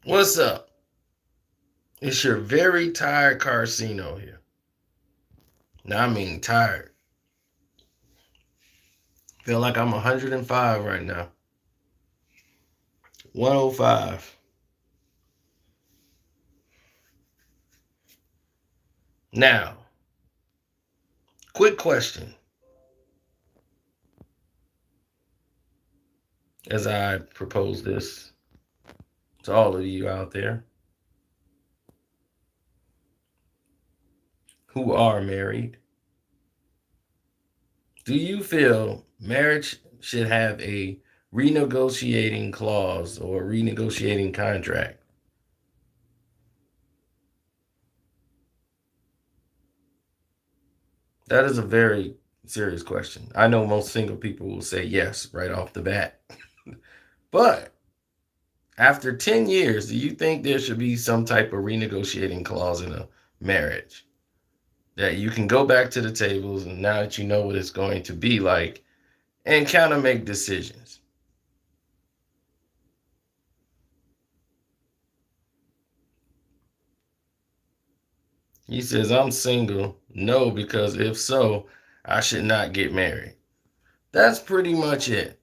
What's up? It's your very tired Carcino here. Now, I mean tired. Feel like I'm 105 right now. 105. Now, quick question as I propose this to all of you out there who are married. Do you feel marriage should have a renegotiating clause or renegotiating contract? That is a very serious question. I know most single people will say yes right off the bat. But after 10 years, do you think there should be some type of renegotiating clause in a marriage? That you can go back to the tables and now that you know what it's going to be like and kind of make decisions? He says, I'm single. No, because if so, I should not get married. That's pretty much it.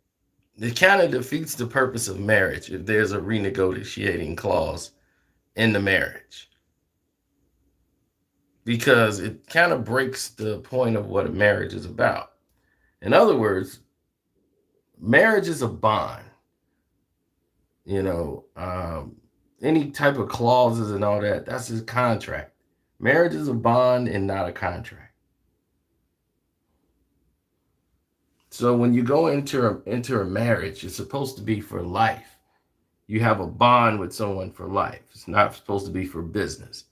It kind of defeats the purpose of marriage if there's a renegotiating clause in the marriage, because it kind of breaks the point of what a marriage is about. In other words, marriage is a bond. You know, any type of clauses and all that, that's a contract. Marriage is a bond and not a contract. So when you go into a marriage, it's supposed to be for life. You have a bond with someone for life. It's not supposed to be for business.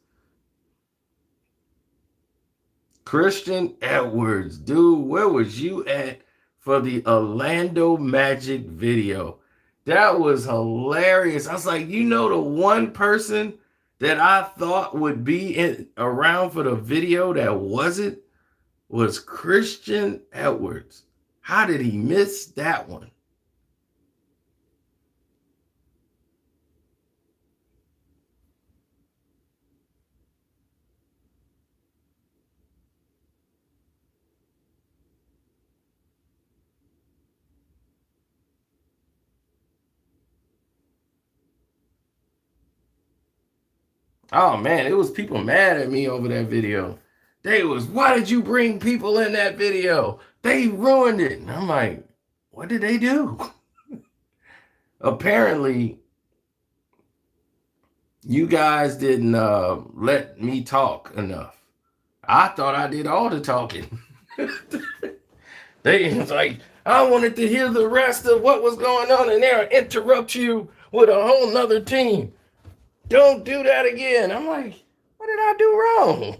Christian Edwards, dude, where was you at for the Orlando Magic video? That was hilarious. I was like, the one person that I thought would be around for the video that wasn't was Christian Edwards. How did he miss that one? Oh man, it was people mad at me over that video. They was, why did you bring people in that video? They ruined it. And I'm like, what did they do? Apparently, you guys didn't let me talk enough. I thought I did all the talking. They was like, I wanted to hear the rest of what was going on in there, interrupt you with a whole nother team. Don't do that again. I'm like, what did I do wrong?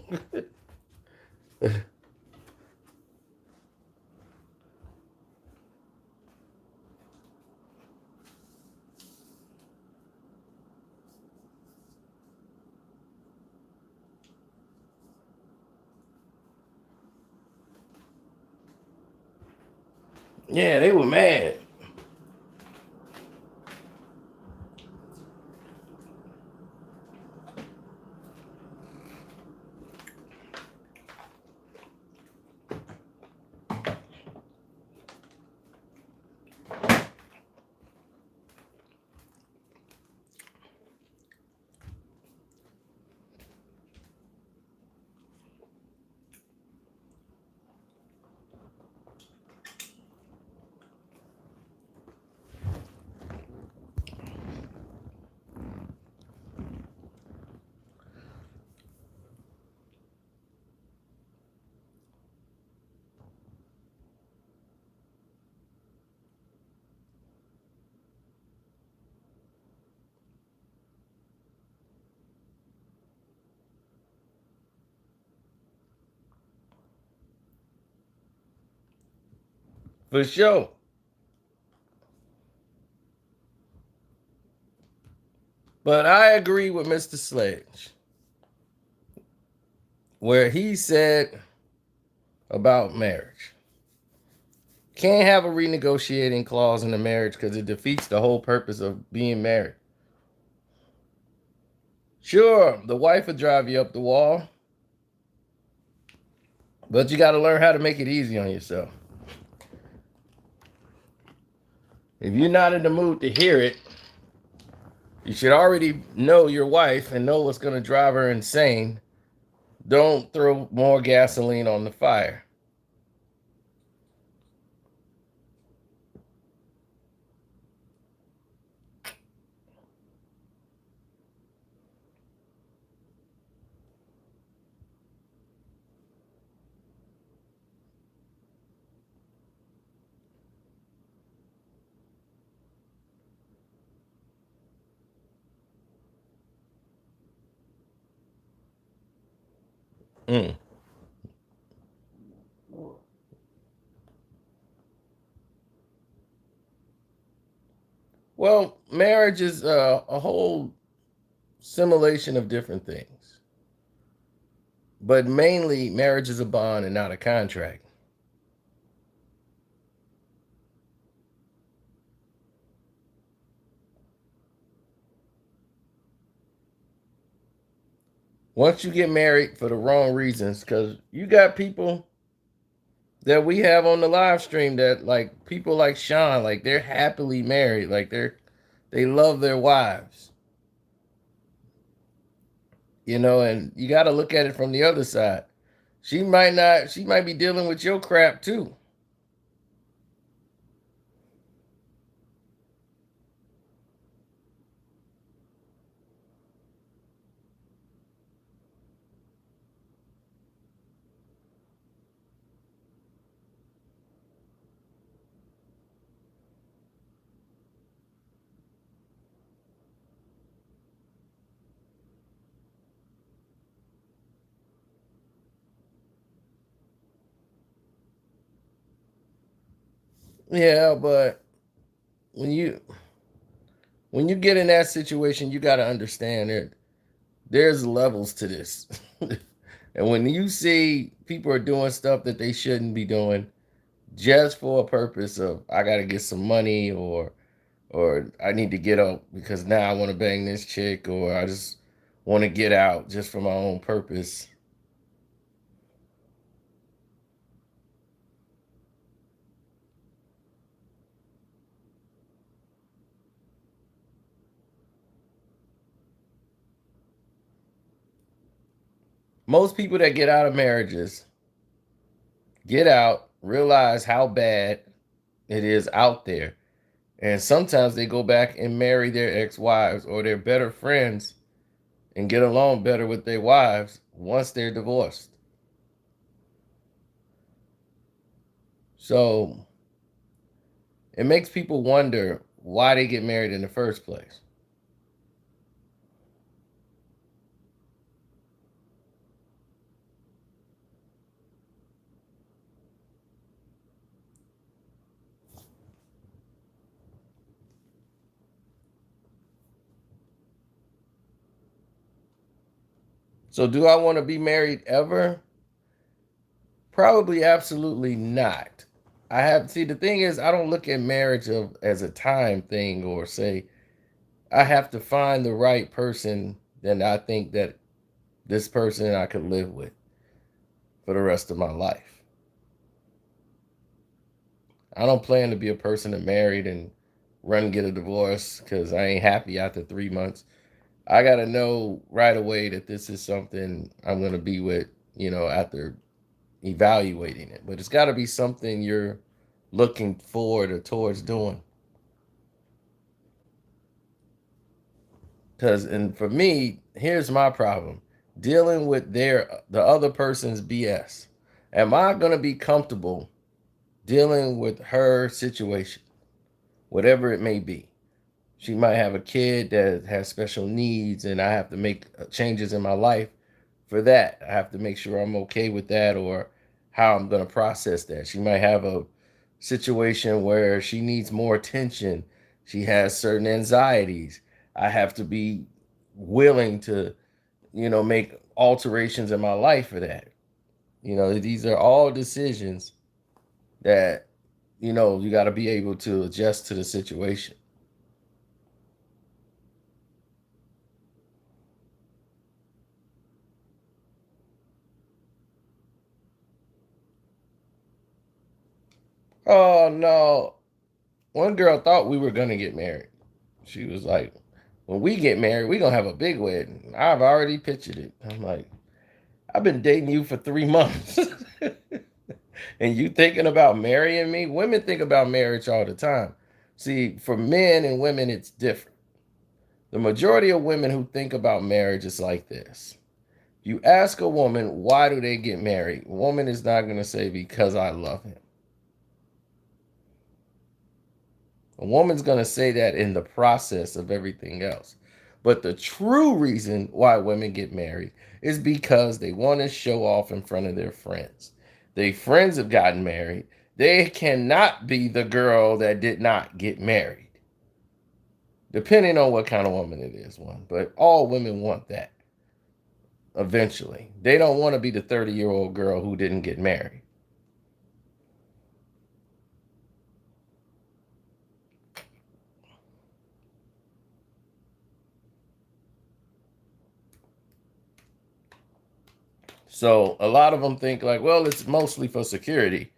Yeah, they were mad. For sure. But I agree with Mr. Sledge, where he said about marriage. Can't have a renegotiating clause in the marriage because it defeats the whole purpose of being married. Sure, the wife will drive you up the wall, but you got to learn how to make it easy on yourself. If you're not in the mood to hear it, you should already know your wife and know what's going to drive her insane. Don't throw more gasoline on the fire. Mm. Well, marriage is a whole simulation of different things, but mainly marriage is a bond and not a contract. Once you get married for the wrong reasons, because you got people that we have on the live stream that like people like Sean, like they're happily married, like they love their wives, and you got to look at it from the other side. She might be dealing with your crap too. Yeah, but when you when you get in that situation, you got to understand there's levels to this. And when you see people are doing stuff that they shouldn't be doing just for a purpose of I got to get some money or I need to get up because now I want to bang this chick or I just want to get out just for my own purpose. Most people that get out of marriages get out, realize how bad it is out there. And sometimes they go back and marry their ex-wives or their better friends and get along better with their wives once they're divorced. So it makes people wonder why they get married in the first place. So do I want to be married ever? Probably absolutely not. The thing is I don't look at marriage as a time thing or say I have to find the right person then I think that this person I could live with for the rest of my life. I don't plan to be a person that married and run and get a divorce because I ain't happy after 3 months. I got to know right away that this is something I'm going to be with, after evaluating it. But it's got to be something you're looking forward or towards doing. Because, and for me, here's my problem dealing with the other person's BS. Am I going to be comfortable dealing with her situation, whatever it may be? She might have a kid that has special needs, and I have to make changes in my life for that. I have to make sure I'm okay with that or how I'm going to process that. She might have a situation where she needs more attention. She has certain anxieties. I have to be willing to, make alterations in my life for that. These are all decisions that, you got to be able to adjust to the situation. Oh no. One girl thought we were gonna get married. She was like, when we get married, we're gonna have a big wedding. I've already pictured it. I'm like, I've been dating you for 3 months. And you thinking about marrying me? Women think about marriage all the time. See, for men and women, it's different. The majority of women who think about marriage is like this. You ask a woman, why do they get married? A woman is not going to say, because I love him. A woman's going to say that in the process of everything else. But the true reason why women get married is because they want to show off in front of their friends. Their friends have gotten married. They cannot be the girl that did not get married, depending on what kind of woman it is, one. But all women want that eventually. They don't want to be the 30-year-old girl who didn't get married. So a lot of them think like, well, it's mostly for security.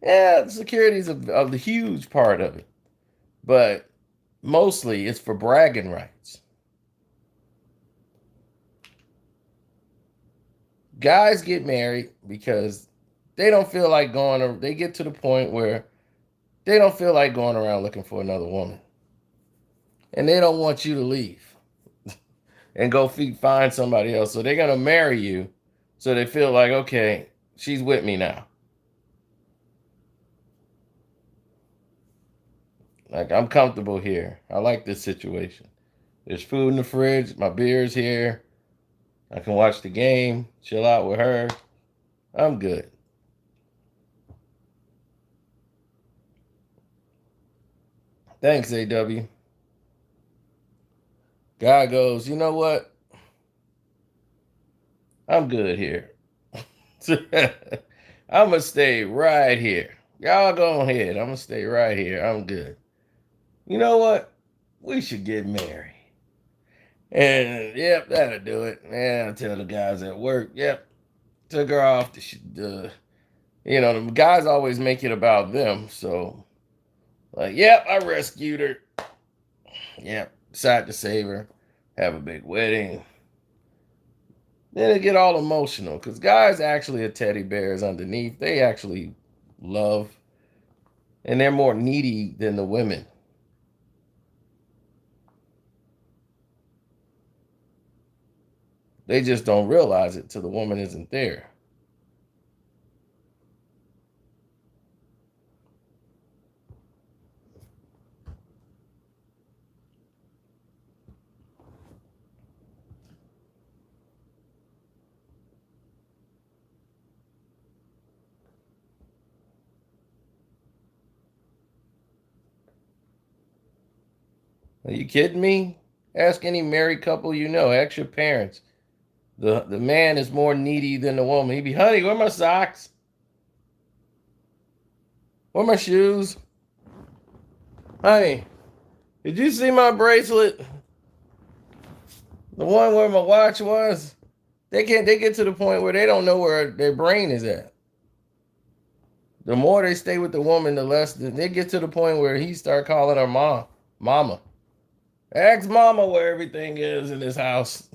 Yeah, security is a huge part of it, but mostly it's for bragging rights. Guys get married because they don't feel like going, or they get to the point where they don't feel like going around looking for another woman, and they don't want you to leave and go find somebody else. So they're gonna marry you, so they feel like, okay, she's with me now. Like, I'm comfortable here. I like this situation. There's food in the fridge. My beer's here. I can watch the game, chill out with her. I'm good. Thanks, AW. Guy goes, you know what? I'm good here. I'm going to stay right here. Y'all go ahead. I'm going to stay right here. I'm good. You know what? We should get married. And yep, that'll do it. And I tell the guys at work, yep, took her off. The guys always make it about them. So, like, yep, I rescued her. Yep, decided to save her, have a big wedding. Then they get all emotional because guys actually are teddy bears underneath. They actually love, and they're more needy than the women. They just don't realize it till the woman isn't there. Are you kidding me? Ask any married couple you know. Ask your parents. The man is more needy than the woman. He'd be, honey, where are my socks? Where are my shoes? Honey, did you see my bracelet? The one where my watch was? They get to the point where they don't know where their brain is at. The more they stay with the woman, the less they get to the point where he start calling her mama. Ask mama where everything is in this house.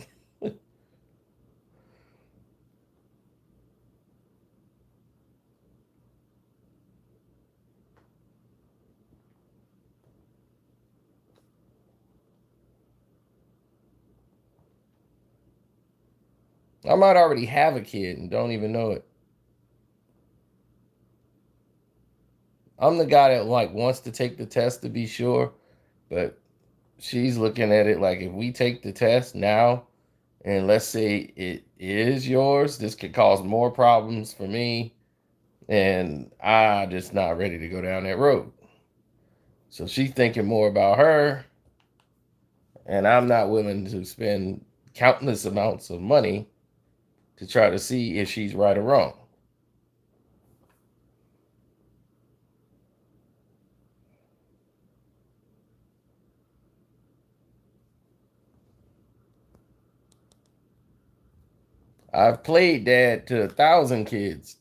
I might already have a kid and don't even know it. I'm the guy that like wants to take the test to be sure, but she's looking at it like if we take the test now and let's say it is yours, this could cause more problems for me, and I'm just not ready to go down that road. So she's thinking more about her, and I'm not willing to spend countless amounts of money to try to see if she's right or wrong. I've played dad to 1,000 kids.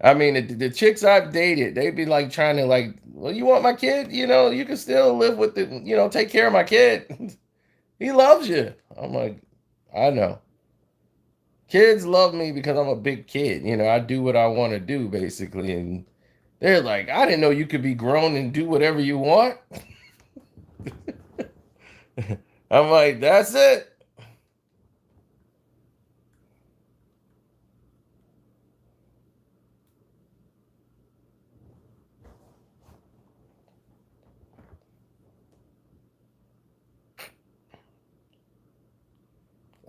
I mean, the chicks I've dated, they'd be like trying to like, well, you want my kid? You know, you can still live with it. You know, take care of my kid. He loves you. I'm like, I know. Kids love me because I'm a big kid. You know, I do what I want to do basically, and they're like, I didn't know you could be grown and do whatever you want. I'm like, that's it.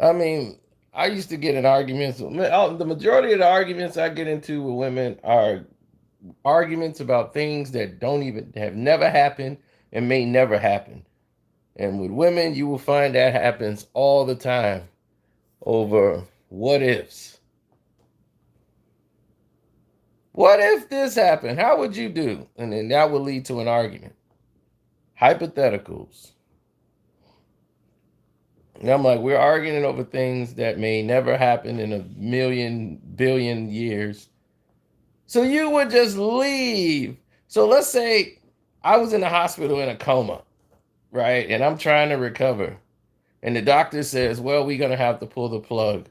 I mean, I used to get in arguments. The majority of the arguments I get into with women are arguments about things that don't even have never happened and may never happen. And with women, you will find that happens all the time over what ifs. What if this happened? How would you do? And then that would lead to an argument. Hypotheticals. And I'm like, we're arguing over things that may never happen in a million, billion years. So you would just leave. So let's say I was in the hospital in a coma, right? And I'm trying to recover. And the doctor says, well, we're going to have to pull the plug.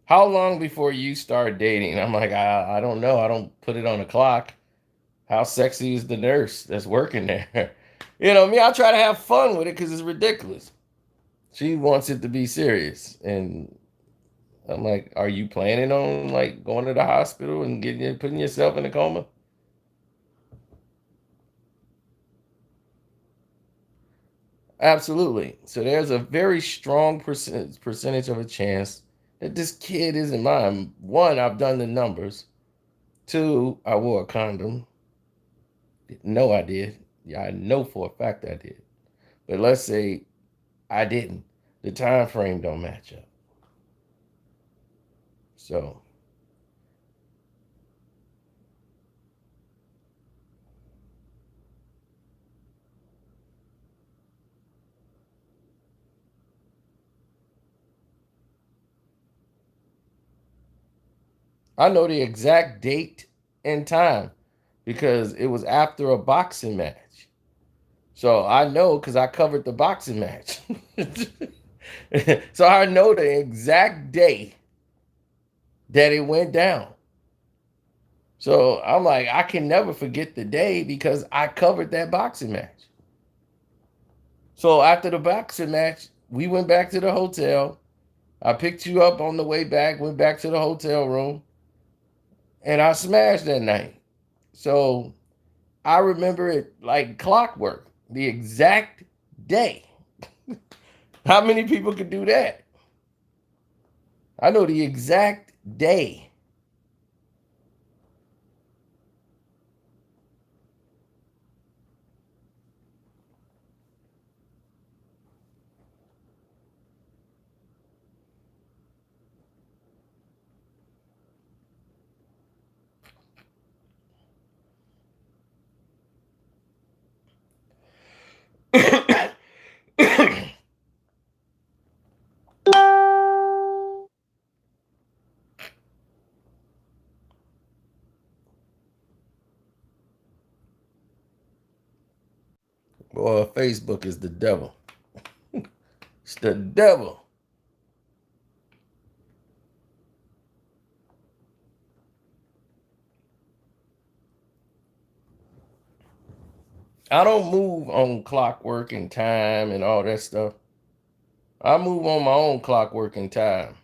How long before you start dating? I'm like, I don't know. I don't put it on the clock. How sexy is the nurse that's working there? You know, me, I try to have fun with it because it's ridiculous. She wants it to be serious. And I'm like, are you planning on like going to the hospital and getting putting yourself in a coma? Absolutely. So there's a very strong percentage of a chance that this kid isn't mine. One, I've done the numbers. Two, I wore a condom. No, I did. Yeah, I know for a fact I did. But let's say I didn't. The time frame don't match up. So I know the exact date and time because it was after a boxing match. So I know because I covered the boxing match. So I know the exact day that it went down. So I'm like, I can never forget the day because I covered that boxing match. So after the boxing match, we went back to the hotel. I picked you up on the way back, went back to the hotel room, and I smashed that night. So I remember it like clockwork, the exact day. How many people could do that? I know the exact day. Boy, Facebook is the devil. It's the devil. I don't move on clockwork and time and all that stuff. I move on my own clockwork and time.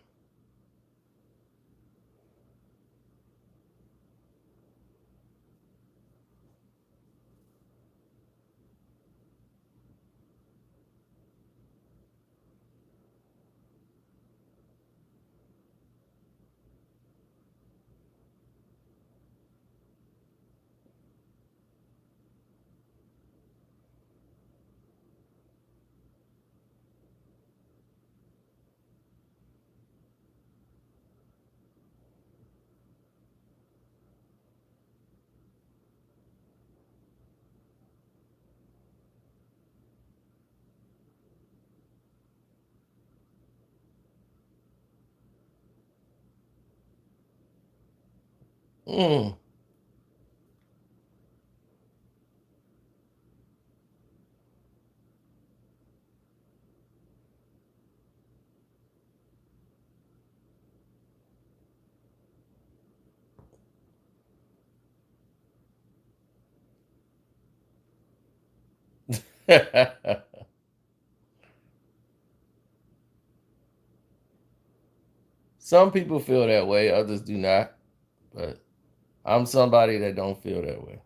Mm. Some people feel that way, others do not. But I'm somebody that don't feel that way.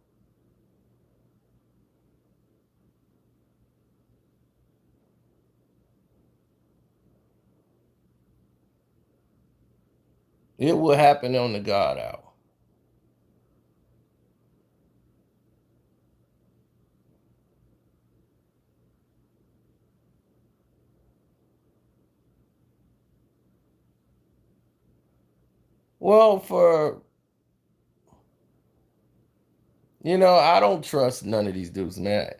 It will happen on the God hour. Well, I don't trust none of these dudes, man.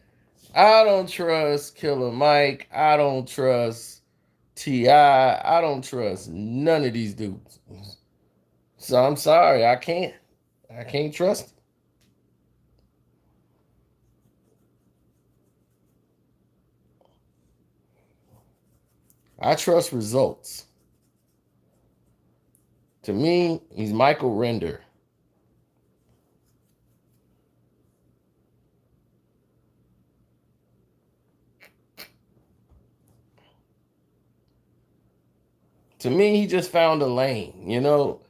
I don't trust Killer Mike. I don't trust T.I. I don't trust none of these dudes. So I'm sorry, I can't. I can't trust it. I trust results. To me, he's Michael Render. To me, he just found a lane. You know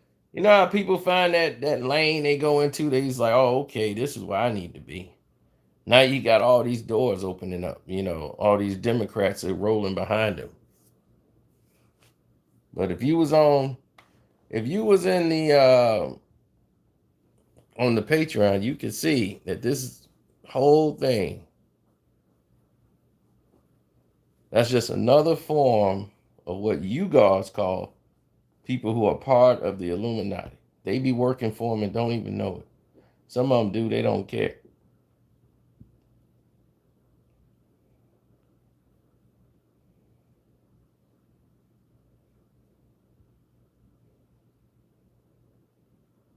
how people find that lane they go into. They's like, oh, okay, this is where I need to be. Now you got all these doors opening up. All these Democrats are rolling behind him. But if you was in the on the Patreon, you could see that this whole thing, that's just another form of what you guys call people who are part of the Illuminati. They be working for them and don't even know it. Some of them do, they don't care.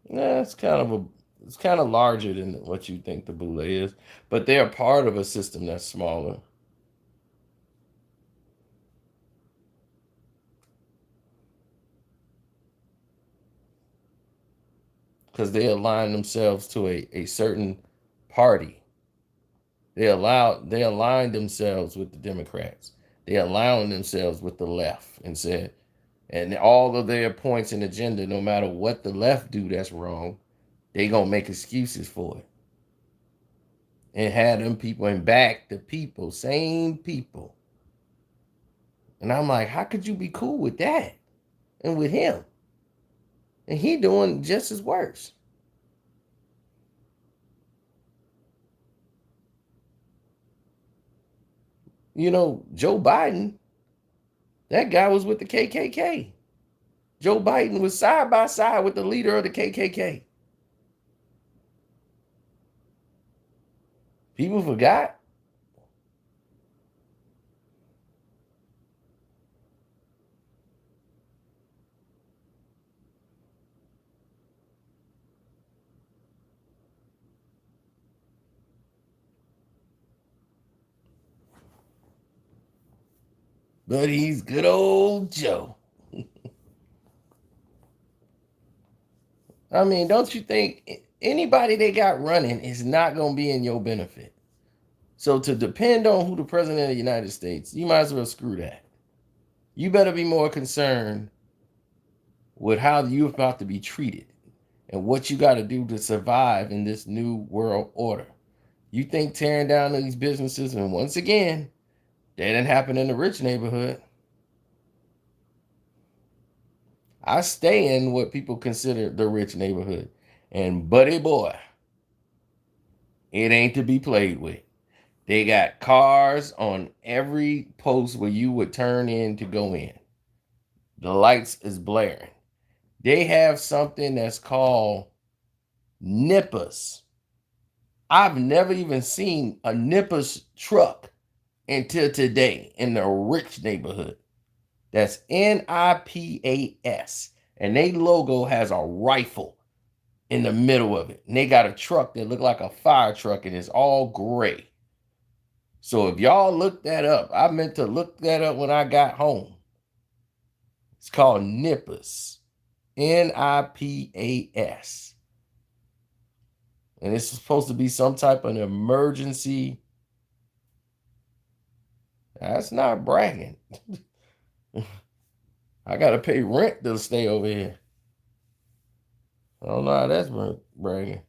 Yeah, it's kind of larger than what you think the Boule is, but they're part of a system that's smaller because they align themselves to a certain party. They aligned themselves with the Democrats. They aligned themselves with the left and said, and all of their points and agenda, no matter what the left do that's wrong, they gonna make excuses for it and have them people and back the people, same people. And I'm like, how could you be cool with that and with him? And he doing just as worse. Joe Biden, that guy was with the KKK. Joe Biden was side by side with the leader of the KKK. People forgot. But he's good old Joe. I mean, don't you think anybody they got running is not going to be in your benefit? So to depend on who the president of the United States, you might as well screw that. You better be more concerned with how you're about to be treated and what you got to do to survive in this new world order. You think tearing down these businesses, and once again, that didn't happen in the rich neighborhood. I stay in what people consider the rich neighborhood. And buddy boy, it ain't to be played with. They got cars on every post where you would turn in to go in. The lights is blaring. They have something that's called nippers. I've never even seen a nippers truck until today in the rich neighborhood. That's NIPAS. And they logo has a rifle in the middle of it. And they got a truck that look like a fire truck and it's all gray. So if y'all look that up, I meant to look that up when I got home. It's called Nippers. NIPAS. And it's supposed to be some type of emergency That's not bragging. I gotta pay rent to stay over here. I don't know how that's bragging.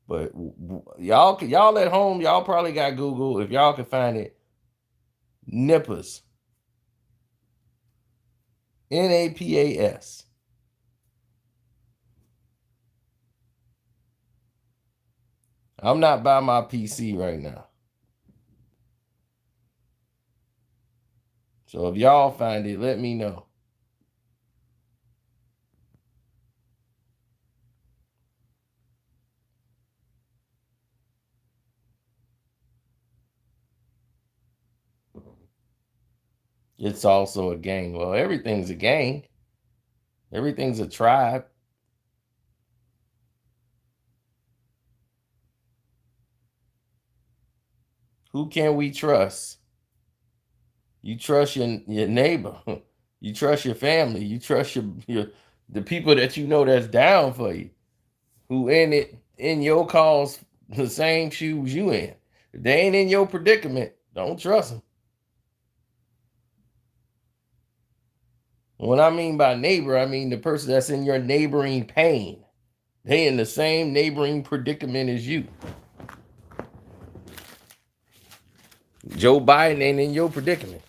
But y'all at home, y'all probably got Google. If y'all can find it, Nippers, Napas. I'm not by my PC right now. So if y'all find it, let me know. It's also a gang. Well, everything's a gang. Everything's a tribe. Who can we trust? You trust your neighbor. You trust your family. You trust your the people that you know that's down for you, who in your cause the same shoes you in. If they ain't in your predicament, don't trust them. What I mean by neighbor, I mean the person that's in your neighboring pain. They in the same neighboring predicament as you. Joe Biden ain't in your predicament.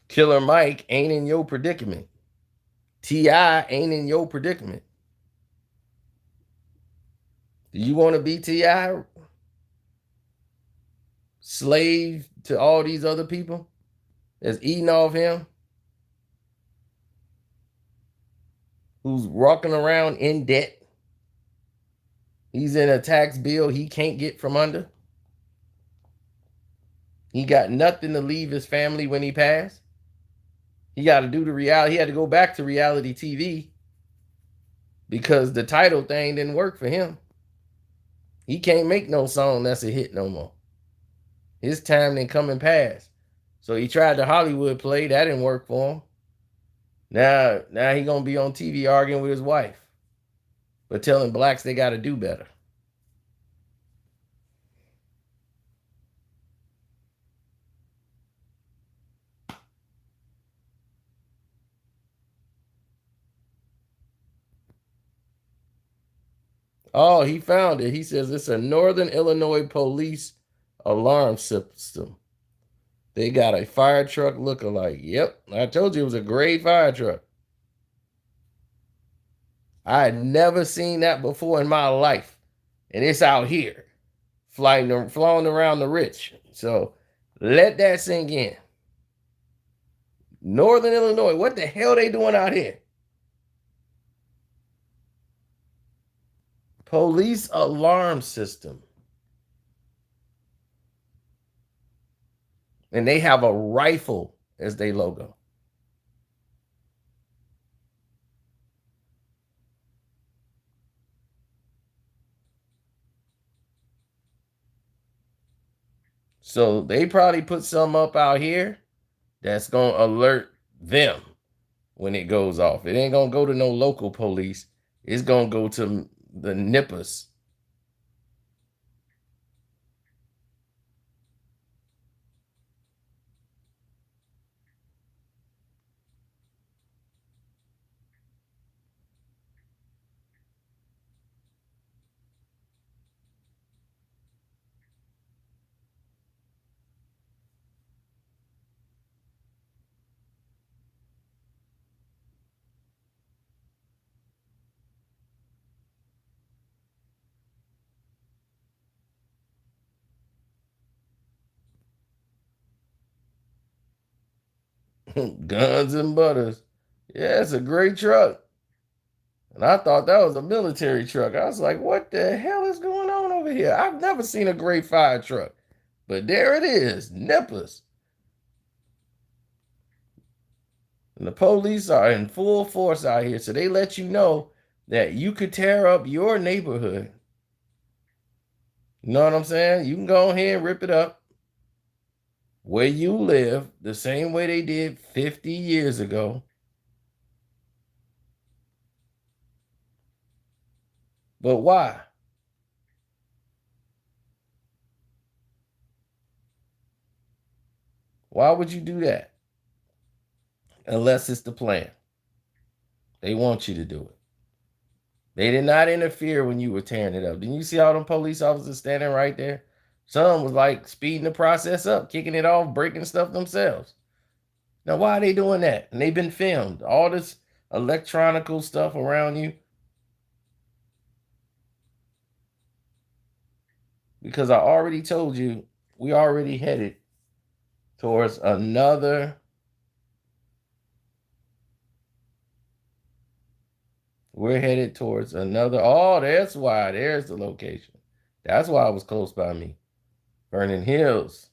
Killer Mike ain't in your predicament. T.I. ain't in your predicament. Do you want to be T.I. slave to all these other people that's eating off him? Who's walking around in debt? He's in a tax bill he can't get from under. He got nothing to leave his family when he passed. He got to do the reality. He had to go back to reality TV because the title thing didn't work for him. He can't make no song that's a hit no more. His time didn't come and pass. So he tried the Hollywood play. That didn't work for him. Now he gonna be on TV arguing with his wife, but telling blacks they got to do better. Oh, he found it. He says it's a Northern Illinois police alarm system. They got a fire truck look-alike. Yep, I told you it was a gray fire truck. I had never seen that before in my life, and it's out here, flying around the rich. So let that sink in. Northern Illinois, what the hell they doing out here? Police alarm system. And they have a rifle as their logo. So they probably put some up out here that's going to alert them when it goes off. It ain't going to go to no local police. It's going to go to the nippers. Guns and butters. Yeah, it's a great truck. And I thought that was a military truck. I was like, what the hell is going on over here? I've never seen a great fire truck. But there it is, nippers. And the police are in full force out here. So they let you know that you could tear up your neighborhood. You know what I'm saying? You can go ahead and rip it up where you live the same way they did 50 years ago. But why? Why would you do that? Unless it's the plan. They want you to do it. They did not interfere when you were tearing it up. Didn't you see all them police officers standing right there? Some was like speeding the process up, kicking it off, breaking stuff themselves. Now, why are they doing that? And they've been filmed. All this electronical stuff around you. Because I already told you, we already headed towards another. We're headed towards another. Oh, that's why. There's the location. That's why it was close by me. Vernon Hills.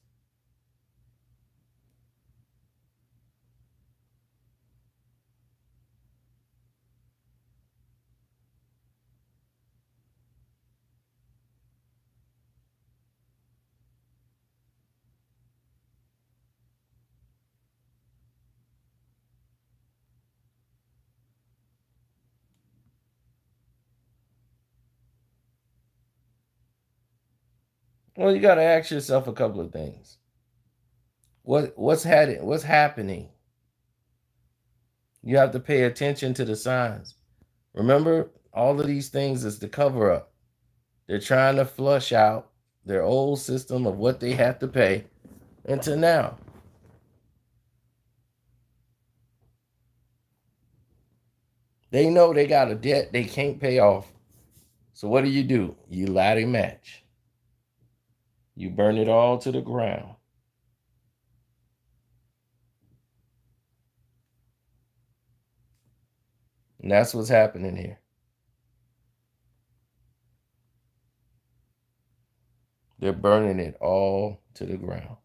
Well, you got to ask yourself a couple of things. What's happening? You have to pay attention to the signs. Remember, all of these things is the cover up. They're trying to flush out their old system of what they have to pay into now. They know they got a debt they can't pay off. So what do? You ladder match. You burn it all to the ground. And that's what's happening here. They're burning it all to the ground.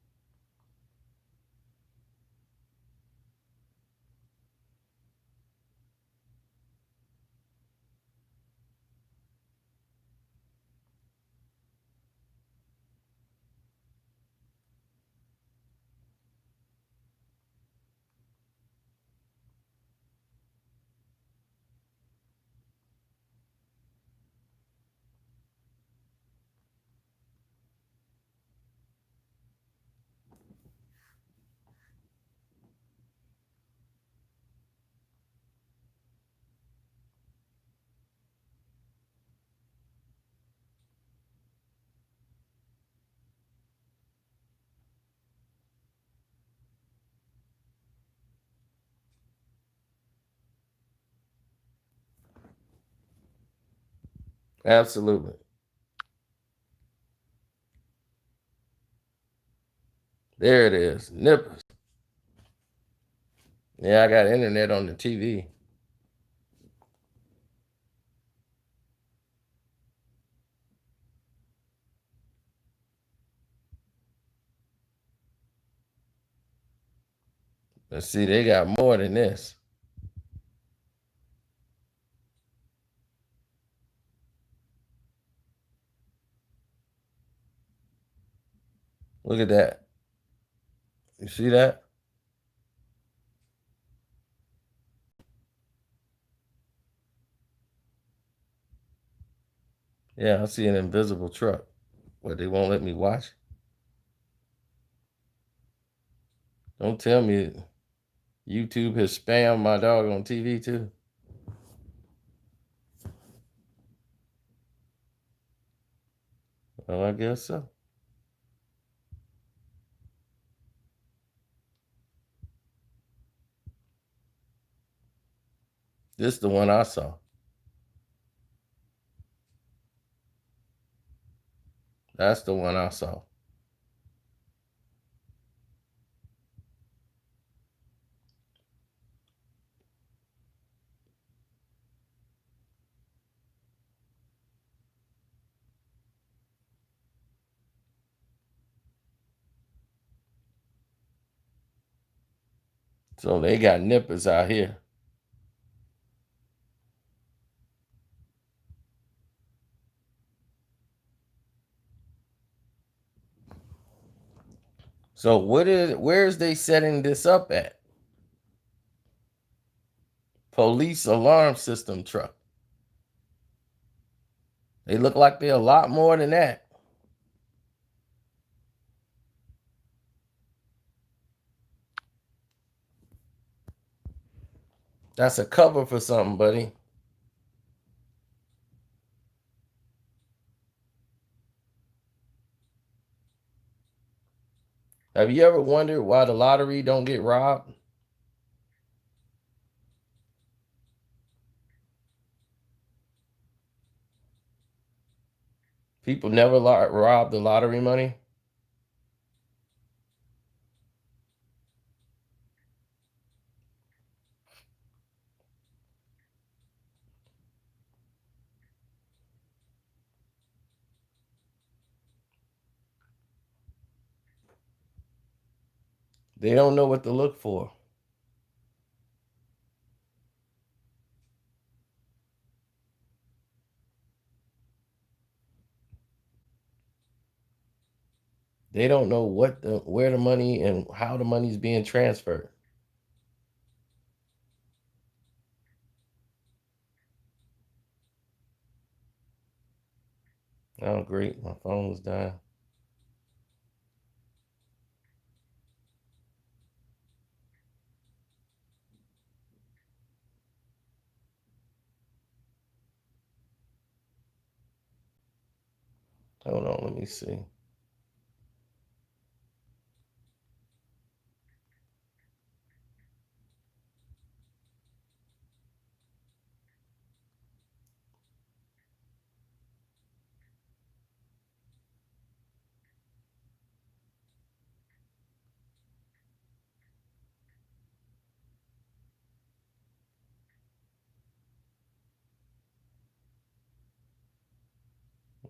Absolutely. There it is. Nippers. Yeah, I got internet on the TV. Let's see, they got more than this. Look at that. You see that? Yeah, I see an invisible truck. What, they won't let me watch? Don't tell me YouTube has spammed my dog on TV too. Well, I guess so. This is the one I saw. That's the one I saw. So they got nippers out here. So where's they setting this up at? Police alarm system truck. They look like they're a lot more than that. That's a cover for something, buddy. Have you ever wondered why the lottery don't get robbed? People never rob the lottery money. They don't know what to look for. They don't know where the money and how the money's being transferred. Oh, great. My phone was dying. Hold on, let me see.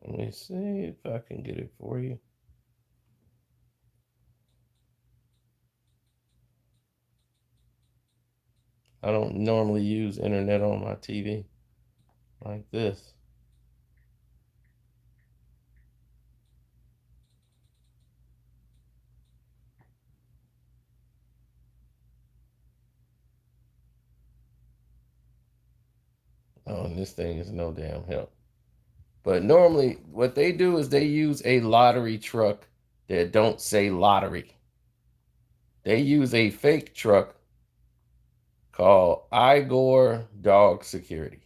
Let me see if I can get it for you. I don't normally use internet on my TV like this. Oh, and this thing is no damn help. But normally, what they do is they use a lottery truck that don't say lottery. They use a fake truck called Igor Dog Security.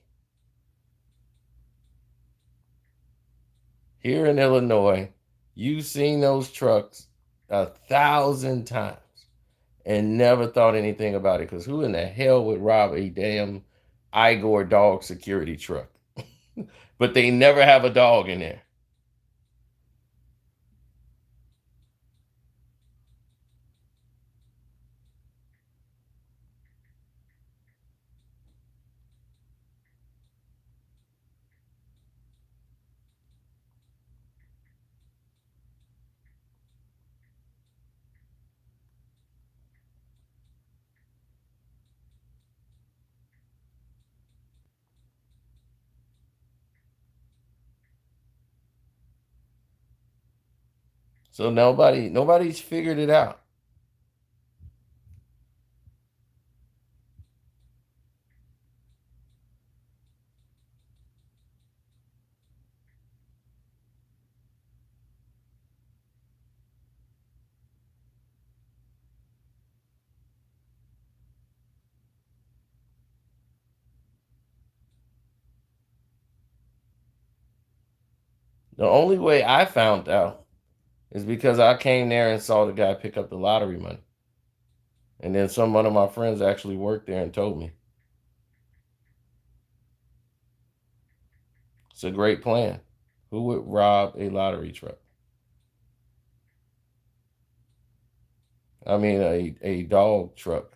Here in Illinois, you've seen those trucks 1,000 times and never thought anything about it. Because who in the hell would rob a damn Igor Dog Security truck? But they never have a dog in there. So nobody's figured it out. The only way I found out is because I came there and saw the guy pick up the lottery money. And then some one of my friends actually worked there and told me. It's a great plan. Who would rob a lottery truck? I mean, a dog truck.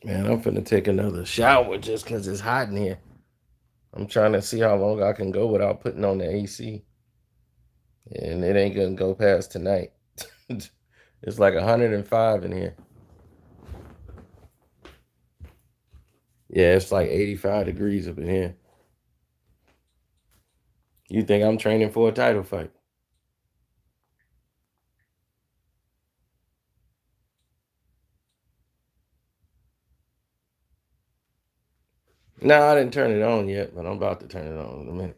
Man, I'm finna take another shower just because it's hot in here. I'm trying to see how long I can go without putting on the AC. And it ain't gonna go past tonight. It's like 105 in here. Yeah, it's like 85 degrees up in here. You think I'm training for a title fight? No, I didn't turn it on yet, but I'm about to turn it on in a minute.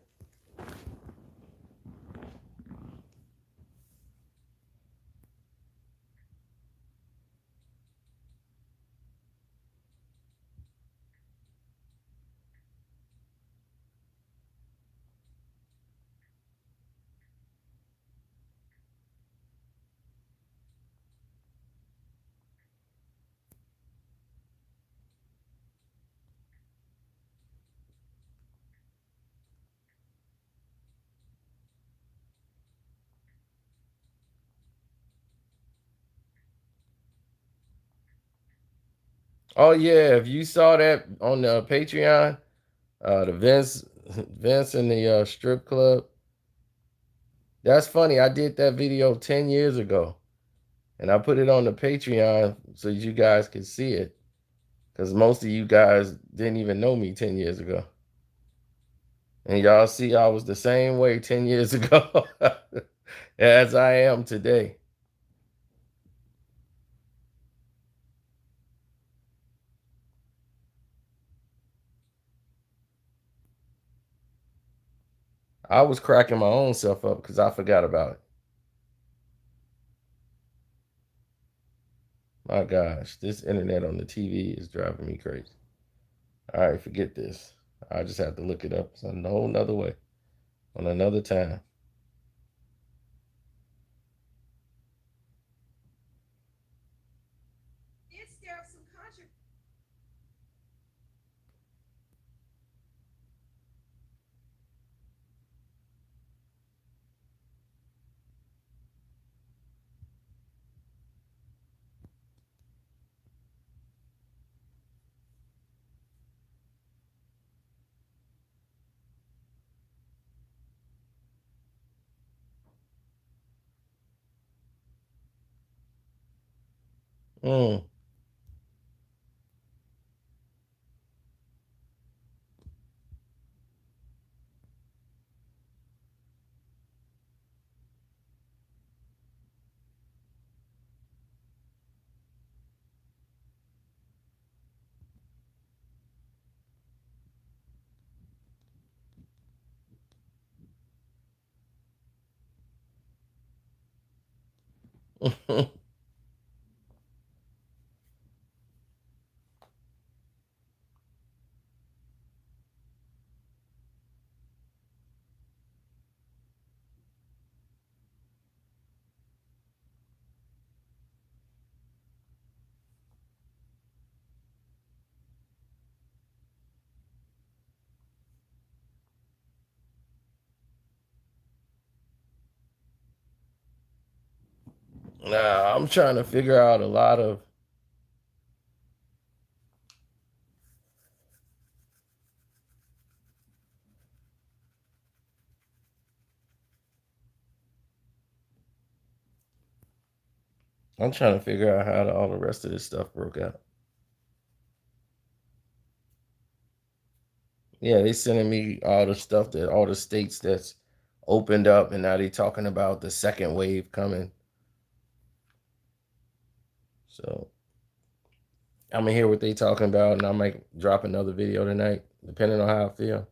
Oh yeah, if you saw that on the Patreon, the Vince in the strip club. That's funny. I did that video 10 years ago, and I put it on the Patreon so you guys could see it. Because most of you guys didn't even know me 10 years ago. And y'all see I was the same way 10 years ago as I am today. I was cracking my own self up because I forgot about it. My gosh, this internet on the TV is driving me crazy. All right, forget this. I just have to look it up some whole nother way on another time. Mm. Nah, I'm trying to figure out a lot of. I'm trying to figure out how all the rest of this stuff broke out. Yeah, they sending me all the stuff that all the states that's opened up, and now they talking about the second wave coming. So I'm gonna hear what they talking about, and I might drop another video tonight, depending on how I feel.